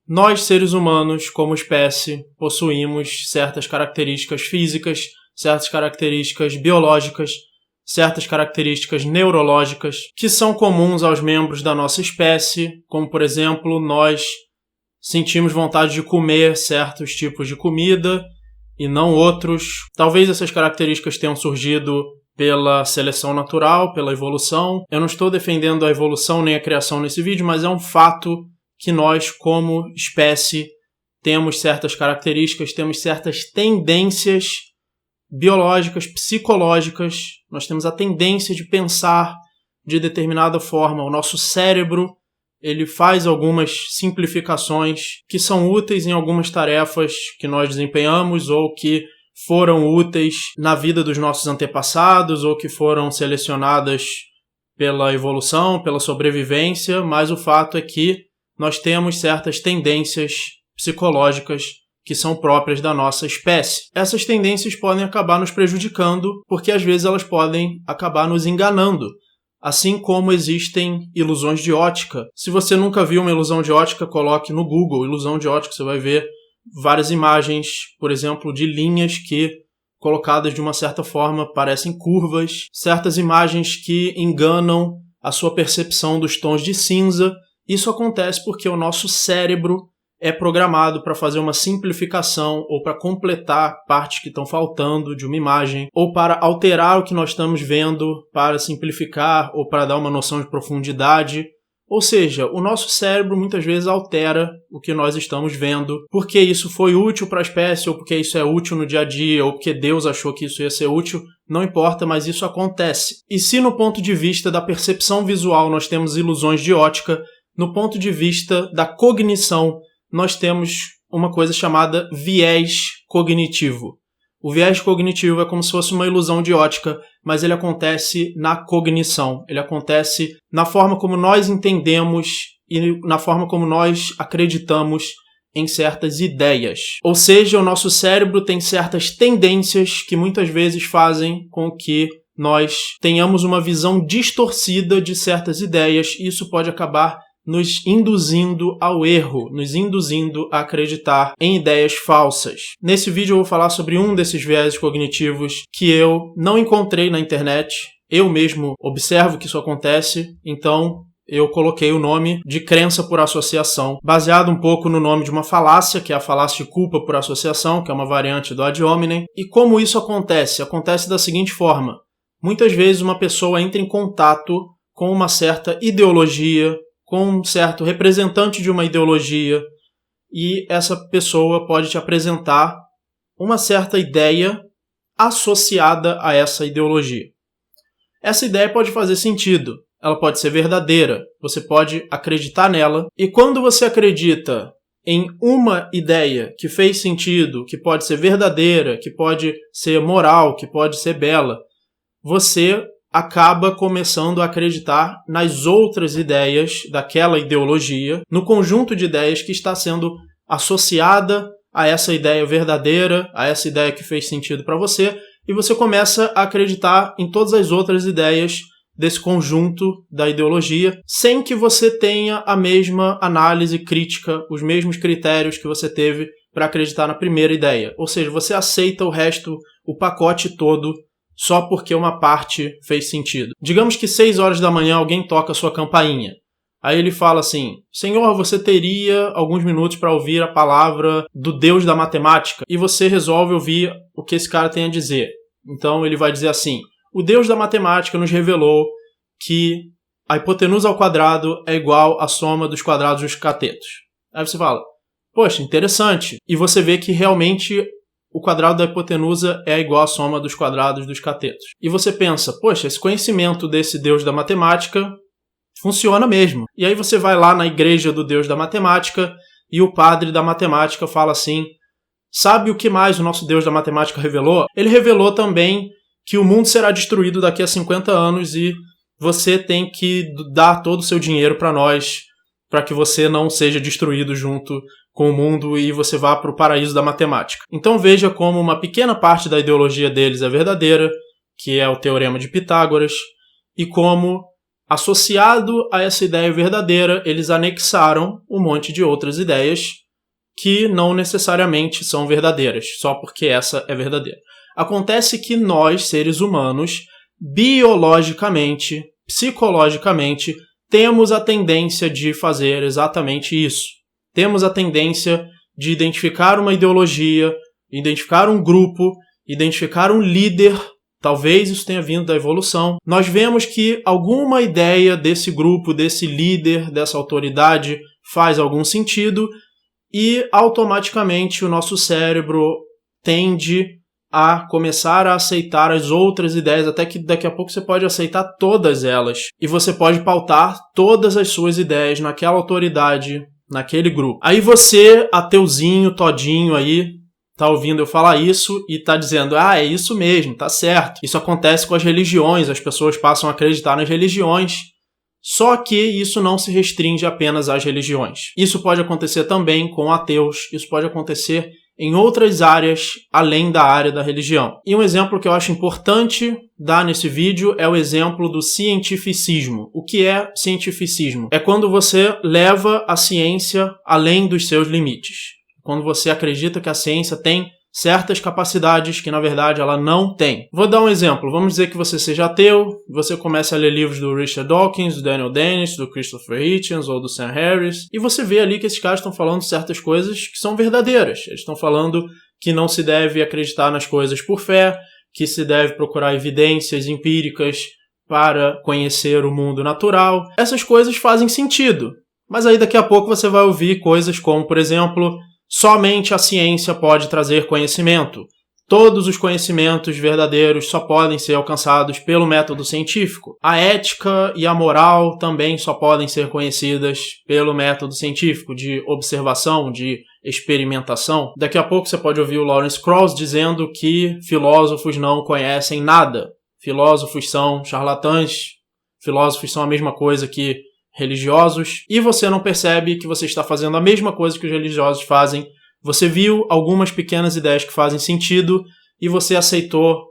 Nós, seres humanos, como espécie, possuímos certas características físicas, certas características biológicas, certas características neurológicas que são comuns aos membros da nossa espécie, como, por exemplo, nós sentimos vontade de comer certos tipos de comida e não outros. Talvez essas características tenham surgido pela seleção natural, pela evolução. Eu não estou defendendo a evolução nem a criação nesse vídeo, mas é um fato que nós, como espécie, temos certas características, temos certas tendências biológicas, psicológicas. Nós temos a tendência de pensar de determinada forma. O nosso cérebro, ele faz algumas simplificações que são úteis em algumas tarefas que nós desempenhamos ou que foram úteis na vida dos nossos antepassados ou que foram selecionadas pela evolução, pela sobrevivência, mas o fato é que nós temos certas tendências psicológicas que são próprias da nossa espécie. Essas tendências podem acabar nos prejudicando, porque às vezes elas podem acabar nos enganando, assim como existem ilusões de ótica. Se você nunca viu uma ilusão de ótica, coloque no Google ilusão de ótica, você vai ver várias imagens, por exemplo, de linhas que, colocadas de uma certa forma, parecem curvas, certas imagens que enganam a sua percepção dos tons de cinza. Isso acontece porque o nosso cérebro é programado para fazer uma simplificação ou para completar partes que estão faltando de uma imagem ou para alterar o que nós estamos vendo, para simplificar ou para dar uma noção de profundidade. Ou seja, o nosso cérebro muitas vezes altera o que nós estamos vendo porque isso foi útil para a espécie ou porque isso é útil no dia a dia ou porque Deus achou que isso ia ser útil. Não importa, mas isso acontece. E se no ponto de vista da percepção visual nós temos ilusões de ótica, no ponto de vista da cognição, nós temos uma coisa chamada viés cognitivo. O viés cognitivo é como se fosse uma ilusão de ótica, mas ele acontece na cognição. Ele acontece na forma como nós entendemos e na forma como nós acreditamos em certas ideias. Ou seja, o nosso cérebro tem certas tendências que muitas vezes fazem com que nós tenhamos uma visão distorcida de certas ideias e isso pode acabar nos induzindo ao erro, nos induzindo a acreditar em ideias falsas. Nesse vídeo eu vou falar sobre um desses viéses cognitivos que eu não encontrei na internet. Eu mesmo observo que isso acontece, então eu coloquei o nome de crença por associação, baseado um pouco no nome de uma falácia, que é a falácia de culpa por associação, que é uma variante do ad hominem. E como isso acontece? Acontece da seguinte forma. Muitas vezes uma pessoa entra em contato com uma certa ideologia, com um certo representante de uma ideologia, e essa pessoa pode te apresentar uma certa ideia associada a essa ideologia. Essa ideia pode fazer sentido, ela pode ser verdadeira, você pode acreditar nela, e quando você acredita em uma ideia que fez sentido, que pode ser verdadeira, que pode ser moral, que pode ser bela, você acaba começando a acreditar nas outras ideias daquela ideologia, no conjunto de ideias que está sendo associada a essa ideia verdadeira, a essa ideia que fez sentido para você, e você começa a acreditar em todas as outras ideias desse conjunto da ideologia, sem que você tenha a mesma análise crítica, os mesmos critérios que você teve para acreditar na primeira ideia. Ou seja, você aceita o resto, o pacote todo, só porque uma parte fez sentido. Digamos que 6 horas da manhã alguém toca a sua campainha. Aí ele fala assim, Senhor, você teria alguns minutos para ouvir a palavra do Deus da matemática? E você resolve ouvir o que esse cara tem a dizer. Então ele vai dizer assim, o Deus da matemática nos revelou que a hipotenusa ao quadrado é igual à soma dos quadrados dos catetos. Aí você fala, poxa, interessante. E você vê que realmente o quadrado da hipotenusa é igual à soma dos quadrados dos catetos. E você pensa, poxa, esse conhecimento desse Deus da matemática funciona mesmo. E aí você vai lá na igreja do Deus da matemática e o padre da matemática fala assim, sabe o que mais o nosso Deus da matemática revelou? Ele revelou também que o mundo será destruído daqui a 50 anos e você tem que dar todo o seu dinheiro para nós, para que você não seja destruído junto com o mundo e você vá para o paraíso da matemática. Então veja como uma pequena parte da ideologia deles é verdadeira, que é o Teorema de Pitágoras, e como associado a essa ideia verdadeira, eles anexaram um monte de outras ideias que não necessariamente são verdadeiras, só porque essa é verdadeira. Acontece que nós, seres humanos, biologicamente, psicologicamente, temos a tendência de fazer exatamente isso. Temos a tendência de identificar uma ideologia, identificar um grupo, identificar um líder. Talvez isso tenha vindo da evolução. Nós vemos que alguma ideia desse grupo, desse líder, dessa autoridade faz algum sentido e automaticamente o nosso cérebro tende a começar a aceitar as outras ideias, até que daqui a pouco você pode aceitar todas elas. E você pode pautar todas as suas ideias naquela autoridade, naquele grupo. Aí você, ateuzinho, todinho aí, tá ouvindo eu falar isso e tá dizendo, é isso mesmo, tá certo. Isso acontece com as religiões, as pessoas passam a acreditar nas religiões. Só que isso não se restringe apenas às religiões. Isso pode acontecer também com ateus, isso pode acontecer em outras áreas além da área da religião. E um exemplo que eu acho importante dar nesse vídeo é o exemplo do cientificismo. O que é cientificismo? É quando você leva a ciência além dos seus limites. Quando você acredita que a ciência tem certas capacidades que, na verdade, ela não tem. Vou dar um exemplo. Vamos dizer que você seja ateu, você começa a ler livros do Richard Dawkins, do Daniel Dennett, do Christopher Hitchens ou do Sam Harris, e você vê ali que esses caras estão falando certas coisas que são verdadeiras. Eles estão falando que não se deve acreditar nas coisas por fé, que se deve procurar evidências empíricas para conhecer o mundo natural. Essas coisas fazem sentido. Mas aí daqui a pouco você vai ouvir coisas como, por exemplo, somente a ciência pode trazer conhecimento. Todos os conhecimentos verdadeiros só podem ser alcançados pelo método científico. A ética e a moral também só podem ser conhecidas pelo método científico, de observação, de experimentação. Daqui a pouco você pode ouvir o Lawrence Krauss dizendo que filósofos não conhecem nada. Filósofos são charlatãs, filósofos são a mesma coisa que religiosos, e você não percebe que você está fazendo a mesma coisa que os religiosos fazem. Você viu algumas pequenas ideias que fazem sentido e você aceitou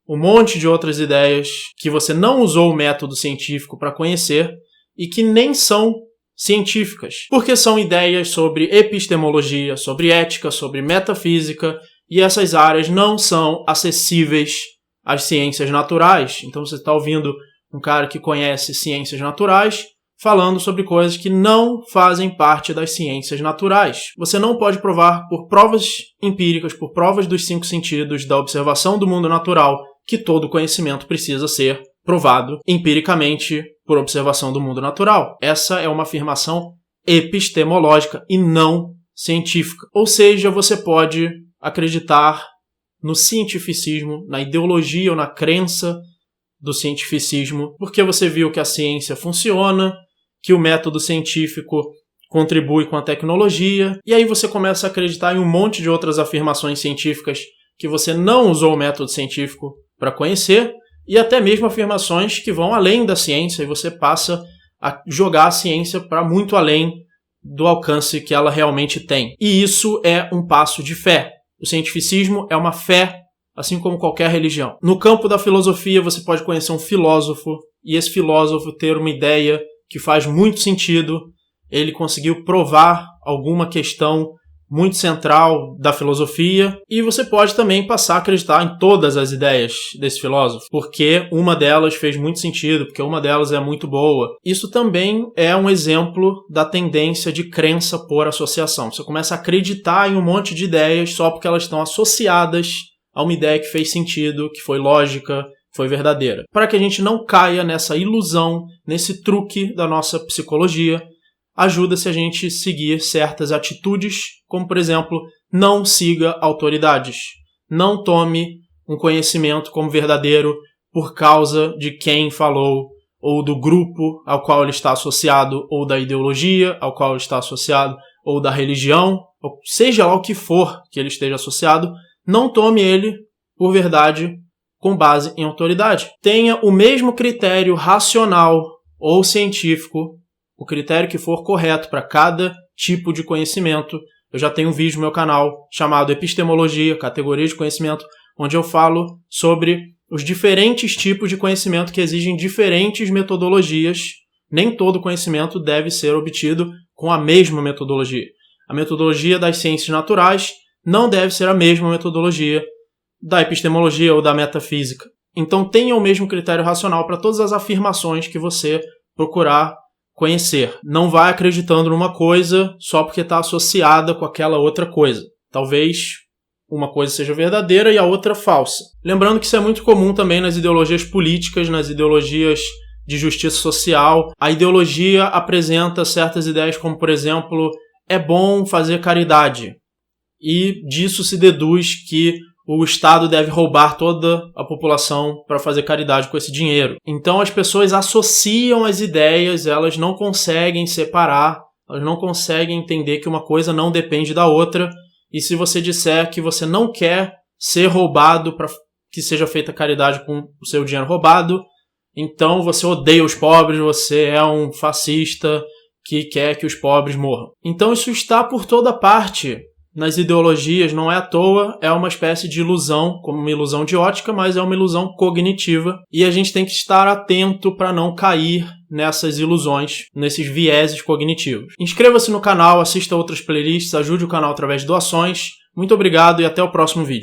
um monte de outras ideias que você não usou o método científico para conhecer e que nem são científicas, porque são ideias sobre epistemologia, sobre ética, sobre metafísica, e essas áreas não são acessíveis às ciências naturais. Então você está ouvindo um cara que conhece ciências naturais falando sobre coisas que não fazem parte das ciências naturais. Você não pode provar por provas empíricas, por provas dos 5 sentidos, da observação do mundo natural, que todo conhecimento precisa ser provado empiricamente por observação do mundo natural. Essa é uma afirmação epistemológica e não científica. Ou seja, você pode acreditar no cientificismo, na ideologia ou na crença do cientificismo, porque você viu que a ciência funciona, que o método científico contribui com a tecnologia, e aí você começa a acreditar em um monte de outras afirmações científicas que você não usou o método científico para conhecer, e até mesmo afirmações que vão além da ciência, e você passa a jogar a ciência para muito além do alcance que ela realmente tem. E isso é um passo de fé. O cientificismo é uma fé, assim como qualquer religião. No campo da filosofia, você pode conhecer um filósofo, e esse filósofo ter uma ideia que faz muito sentido, ele conseguiu provar alguma questão muito central da filosofia, e você pode também passar a acreditar em todas as ideias desse filósofo, porque uma delas fez muito sentido, porque uma delas é muito boa. Isso também é um exemplo da tendência de crença por associação. Você começa a acreditar em um monte de ideias só porque elas estão associadas a uma ideia que fez sentido, que foi lógica, foi verdadeira. Para que a gente não caia nessa ilusão, nesse truque da nossa psicologia, ajuda se a gente seguir certas atitudes, como, por exemplo, não siga autoridades. Não tome um conhecimento como verdadeiro por causa de quem falou, ou do grupo ao qual ele está associado, ou da ideologia ao qual ele está associado, ou da religião, ou seja lá o que for que ele esteja associado. Não tome ele por verdade com base em autoridade. Tenha o mesmo critério racional ou científico, o critério que for correto para cada tipo de conhecimento. Eu já tenho um vídeo no meu canal chamado Epistemologia, Categoria de Conhecimento, onde eu falo sobre os diferentes tipos de conhecimento que exigem diferentes metodologias. Nem todo conhecimento deve ser obtido com a mesma metodologia. A metodologia das ciências naturais não deve ser a mesma metodologia da epistemologia ou da metafísica. Então tenha o mesmo critério racional para todas as afirmações que você procurar conhecer. Não vai acreditando numa coisa só porque está associada com aquela outra coisa. Talvez uma coisa seja verdadeira e a outra falsa. Lembrando que isso é muito comum também nas ideologias políticas, nas ideologias de justiça social. A ideologia apresenta certas ideias como, por exemplo, é bom fazer caridade. E disso se deduz que o Estado deve roubar toda a população para fazer caridade com esse dinheiro. Então as pessoas associam as ideias, elas não conseguem separar, elas não conseguem entender que uma coisa não depende da outra. E se você disser que você não quer ser roubado para que seja feita caridade com o seu dinheiro roubado, então você odeia os pobres, você é um fascista que quer que os pobres morram. Então isso está por toda parte nas ideologias, não é à toa, é uma espécie de ilusão, como uma ilusão de ótica, mas é uma ilusão cognitiva. E a gente tem que estar atento para não cair nessas ilusões, nesses vieses cognitivos. Inscreva-se no canal, assista outras playlists, ajude o canal através de doações. Muito obrigado e até o próximo vídeo.